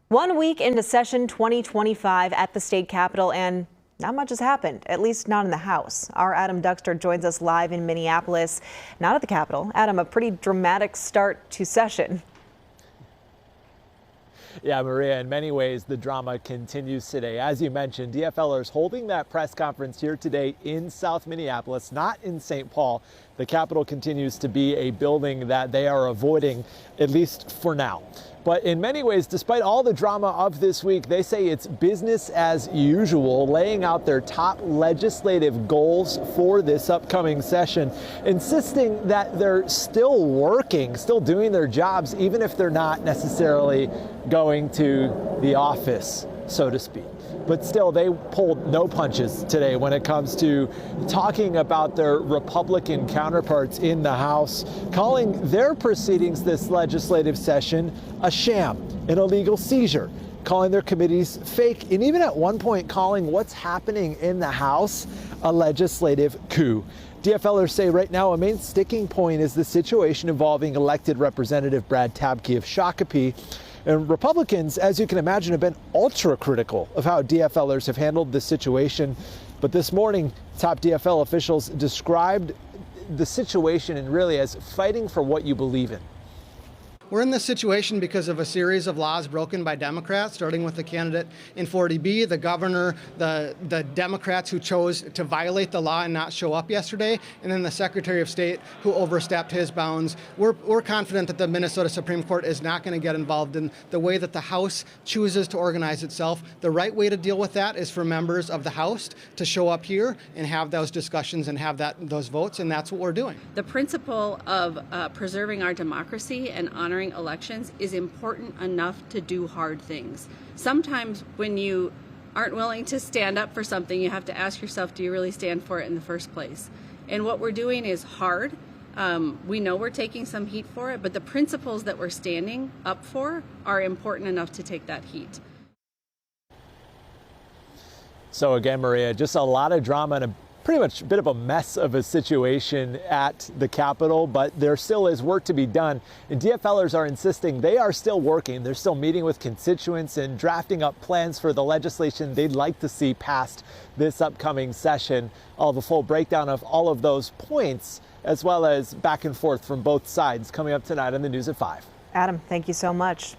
1 week into session 2025 at the state capitol, and not much has happened, at least not in the House. Our Adam Duxter joins us live in Minneapolis, not at the Capitol. Adam, a pretty dramatic start to session. Yeah, Maria, in many ways, the drama continues today. As you mentioned, DFLers holding that press conference here today in South Minneapolis, not in St. Paul. The Capitol continues to be a building that they are avoiding, at least for now. But in many ways, despite all the drama of this week, they say it's business as usual, laying out their top legislative goals for this upcoming session, insisting that they're still working, still doing their jobs, even if they're not necessarily going to the office, so to speak. But still, they pulled no punches today when it comes to talking about their Republican counterparts in the House, calling their proceedings this legislative session a sham, an illegal seizure, calling their committees fake, and even at one point calling what's happening in the House a legislative coup. DFLers say right now a main sticking point is the situation involving elected Representative Brad Tabke of Shakopee. And Republicans, as you can imagine, have been ultra critical of how DFLers have handled this situation. But this morning, top DFL officials described the situation and really as fighting for what you believe in. We're in this situation because of a series of laws broken by Democrats, starting with the candidate in 40B, the governor, the Democrats who chose to violate the law and not show up yesterday, and then the Secretary of State who overstepped his bounds. We're confident that the Minnesota Supreme Court is not going to get involved in the way that the House chooses to organize itself. The right way to deal with that is for members of the House to show up here and have those discussions and have those votes, and that's what we're doing. The principle of preserving our democracy and honoring elections is important enough to do hard things. Sometimes when you aren't willing to stand up for something, you have to ask yourself, do you really stand for it in the first place? And what we're doing is hard. We know we're taking some heat for it, but the principles that we're standing up for are important enough to take that heat. So again, Maria, just a lot of drama and a pretty much a bit of a mess of a situation at the Capitol, but there still is work to be done. And DFLers are insisting they are still working. They're still meeting with constituents and drafting up plans for the legislation they'd like to see passed this upcoming session. I'll have a full breakdown of all of those points, as well as back and forth from both sides, coming up tonight on the News at 5. Adam, thank you so much.